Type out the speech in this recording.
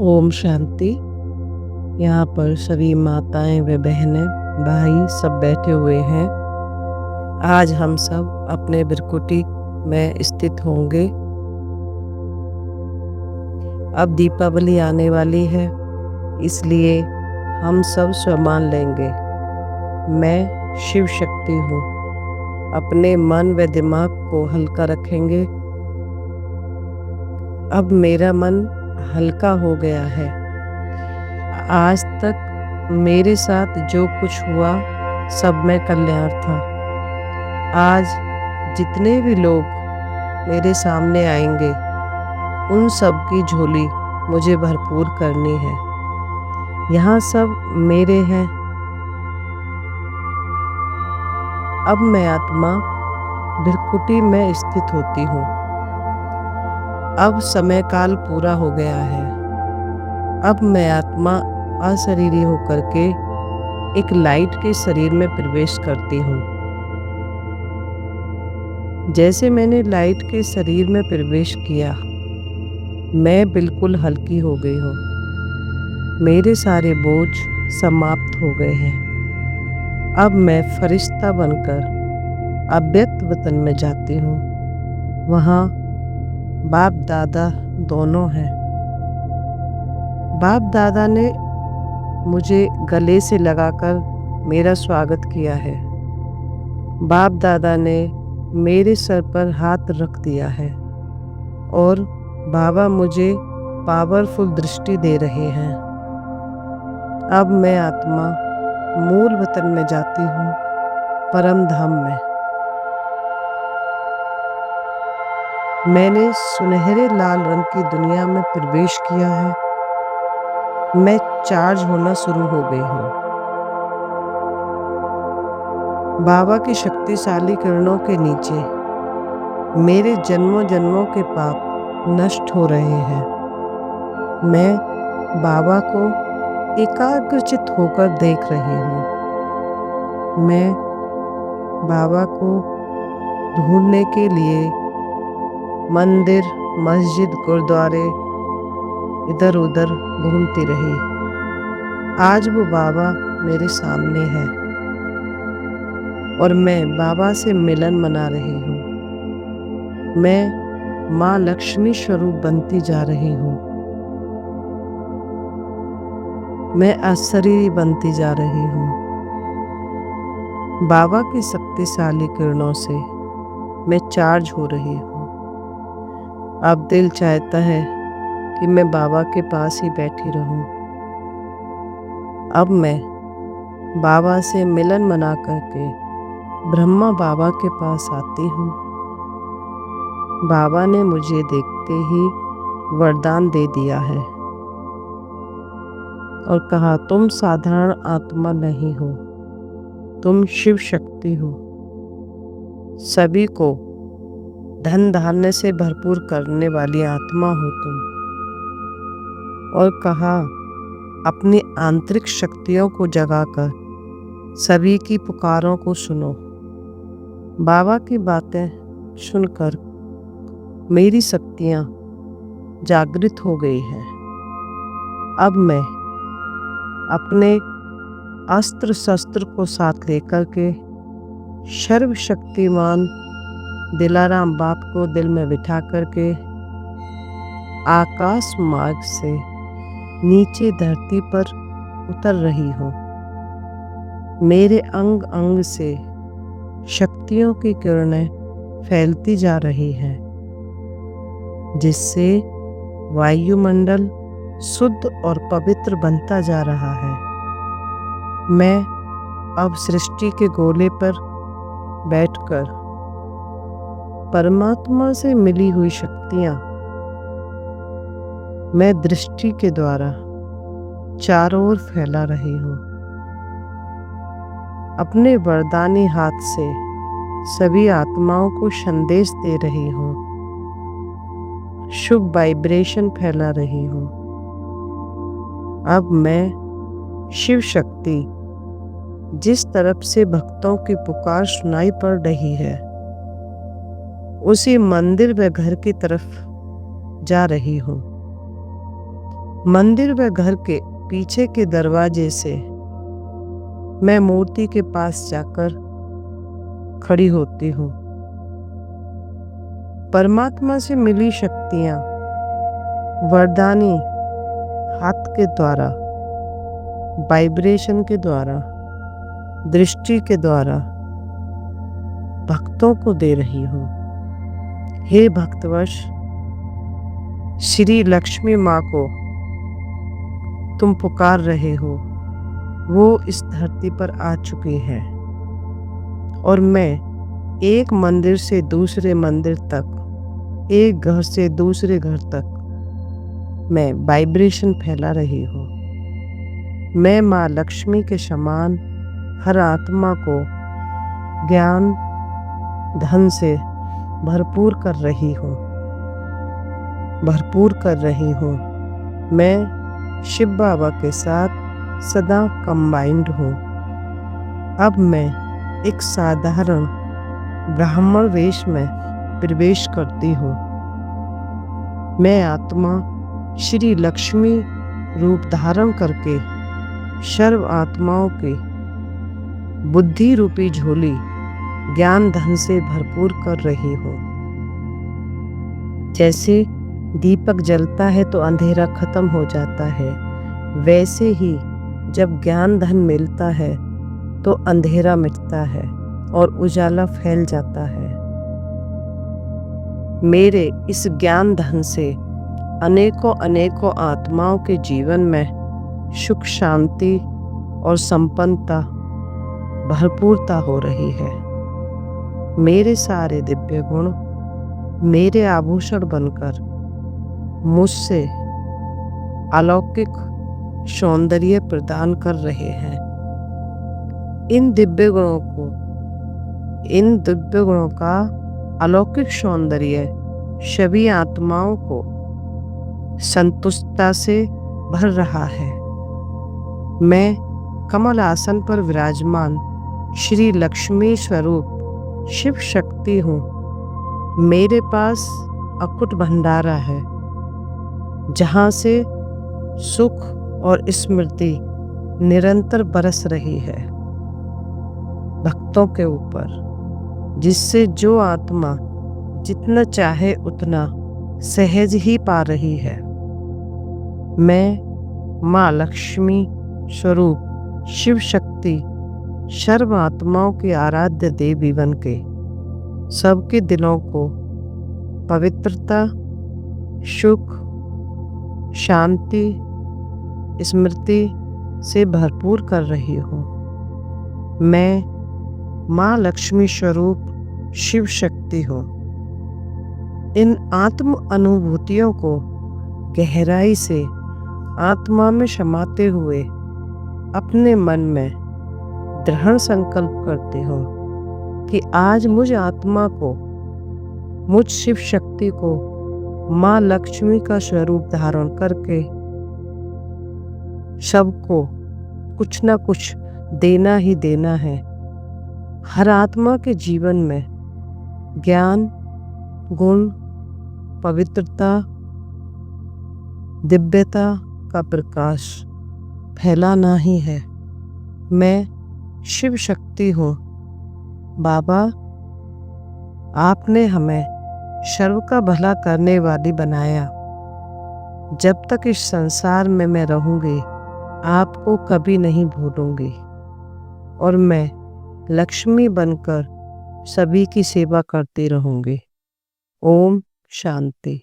ओम शांति। यहाँ पर सभी माताएं व बहनें भाई सब बैठे हुए हैं। आज हम सब अपने बिरकुटी में स्थित होंगे। अब दीपावली आने वाली है, इसलिए हम सब स्वमान लेंगे। मैं शिव शक्ति हूँ। अपने मन व दिमाग को हल्का रखेंगे। अब मेरा मन हल्का हो गया है। आज तक मेरे साथ जो कुछ हुआ सब में कल्याण था। आज जितने भी लोग मेरे सामने आएंगे उन सब की झोली मुझे भरपूर करनी है। यहाँ सब मेरे हैं। अब मैं आत्मा भृकुटी में स्थित होती हूँ। अब समय काल पूरा हो गया है। अब मैं आत्मा अशरीरी होकर के एक लाइट के शरीर में प्रवेश करती हूँ। जैसे मैंने लाइट के शरीर में प्रवेश किया, मैं बिल्कुल हल्की हो गई हूँ। मेरे सारे बोझ समाप्त हो गए हैं। अब मैं फरिश्ता बनकर अव्यक्त वतन में जाती हूँ। वहाँ बाप दादा दोनों हैं। बाप दादा ने मुझे गले से लगाकर मेरा स्वागत किया है। बाप दादा ने मेरे सर पर हाथ रख दिया है और बाबा मुझे पावरफुल दृष्टि दे रहे हैं। अब मैं आत्मा मूल वतन में जाती हूँ, परम धाम में। मैंने सुनहरे लाल रंग की दुनिया में प्रवेश किया है। मैं चार्ज होना शुरू हो गई हूँ। बाबा की शक्तिशाली किरणों के नीचे मेरे जन्मों जन्मों के पाप नष्ट हो रहे हैं। मैं बाबा को एकाग्रचित होकर देख रही हूँ। मैं बाबा को ढूंढने के लिए मंदिर, मस्जिद, गुरुद्वारे इधर उधर घूमती रही। आज वो बाबा मेरे सामने है और मैं बाबा से मिलन मना रही हूँ। मैं माँ लक्ष्मी स्वरूप बनती जा रही हूँ। मैं अशरीरी बनती जा रही हूँ। बाबा की शक्तिशाली किरणों से मैं चार्ज हो रही हूँ। अब दिल चाहता है कि मैं बाबा के पास ही बैठी रहूं। अब मैं बाबा से मिलन मना करके ब्रह्मा बाबा के पास आती हूँ। बाबा ने मुझे देखते ही वरदान दे दिया है और कहा, तुम साधारण आत्मा नहीं हो, तुम शिव शक्ति हो। सभी को धन धान्य से भरपूर करने वाली आत्मा हो तुम। और कहा, अपनी आंतरिक शक्तियों को जगाकर सभी की पुकारों को सुनो। बाबा की बातें सुनकर मेरी शक्तियाँ जागृत हो गई हैं। अब मैं अपने अस्त्र शस्त्र को साथ लेकर के सर्वशक्तिमान दिलाराम बाप को दिल में बिठा करके आकाश मार्ग से नीचे धरती पर उतर रही हूँ। मेरे अंग अंग से शक्तियों की किरणें फैलती जा रही हैं, जिससे वायुमंडल शुद्ध और पवित्र बनता जा रहा है। मैं अब सृष्टि के गोले पर बैठकर परमात्मा से मिली हुई शक्तियाँ मैं दृष्टि के द्वारा चारों ओर फैला रही हूँ। अपने वरदानी हाथ से सभी आत्माओं को संदेश दे रही हूँ। शुभ वाइब्रेशन फैला रही हूँ। अब मैं शिव शक्ति जिस तरफ से भक्तों की पुकार सुनाई पड़ रही है, उसी मंदिर व घर की तरफ जा रही हूँ। मंदिर व घर के पीछे के दरवाजे से मैं मूर्ति के पास जाकर खड़ी होती हूँ। परमात्मा से मिली शक्तियाँ वरदानी हाथ के द्वारा, वाइब्रेशन के द्वारा, दृष्टि के द्वारा भक्तों को दे रही हूँ। हे भक्तवश, श्री लक्ष्मी माँ को तुम पुकार रहे हो, वो इस धरती पर आ चुकी है और मैं एक मंदिर से दूसरे मंदिर तक, एक घर से दूसरे घर तक मैं वाइब्रेशन फैला रही हूँ। मैं माँ लक्ष्मी के समान हर आत्मा को ज्ञान धन से भरपूर कर रही हूँ, भरपूर कर रही हूँ। मैं शिव बाबा के साथ सदा कंबाइंड हूँ। अब मैं एक साधारण ब्राह्मण वेश में प्रवेश करती हूँ। मैं आत्मा श्री लक्ष्मी रूप धारण करके सर्व आत्माओं की बुद्धि रूपी झोली ज्ञान धन से भरपूर कर रही हूँ। जैसे दीपक जलता है तो अंधेरा खत्म हो जाता है, वैसे ही जब ज्ञान धन मिलता है तो अंधेरा मिटता है और उजाला फैल जाता है। मेरे इस ज्ञान धन से अनेकों अनेकों आत्माओं के जीवन में सुख, शांति और संपन्नता, भरपूरता हो रही है। मेरे सारे दिव्य गुण मेरे आभूषण बनकर मुझसे अलौकिक सौंदर्य प्रदान कर रहे हैं। इन दिव्य गुणों का अलौकिक सौंदर्य सभी आत्माओं को संतुष्टता से भर रहा है। मैं कमल आसन पर विराजमान श्री लक्ष्मी स्वरूप शिव शक्ति हूँ। मेरे पास अकुट भंडारा है, जहाँ से सुख और स्मृति निरंतर बरस रही है भक्तों के ऊपर, जिससे जो आत्मा जितना चाहे उतना सहज ही पा रही है। मैं माँ लक्ष्मी स्वरूप शिव शक्ति सर्व आत्माओं की आराध्य देवी बनके सबके दिलों को पवित्रता, सुख, शांति, स्मृति से भरपूर कर रही हूँ। मैं माँ लक्ष्मी स्वरूप शिव शक्ति हूँ। इन आत्म अनुभूतियों को गहराई से आत्मा में समाते हुए अपने मन में दृढ़ संकल्प करती हूँ कि आज मुझ आत्मा को, मुझ शिव शक्ति को माँ लक्ष्मी का स्वरूप धारण करके सबको कुछ ना कुछ देना ही देना है। हर आत्मा के जीवन में ज्ञान, गुण, पवित्रता, दिव्यता का प्रकाश फैलाना ही है। मैं शिव शक्ति हूँ। बाबा, आपने हमें सर्व का भला करने वाली बनाया। जब तक इस संसार में मैं रहूँगी, आपको कभी नहीं भूलूंगी और मैं लक्ष्मी बनकर सभी की सेवा करती रहूँगी। ओम शांति।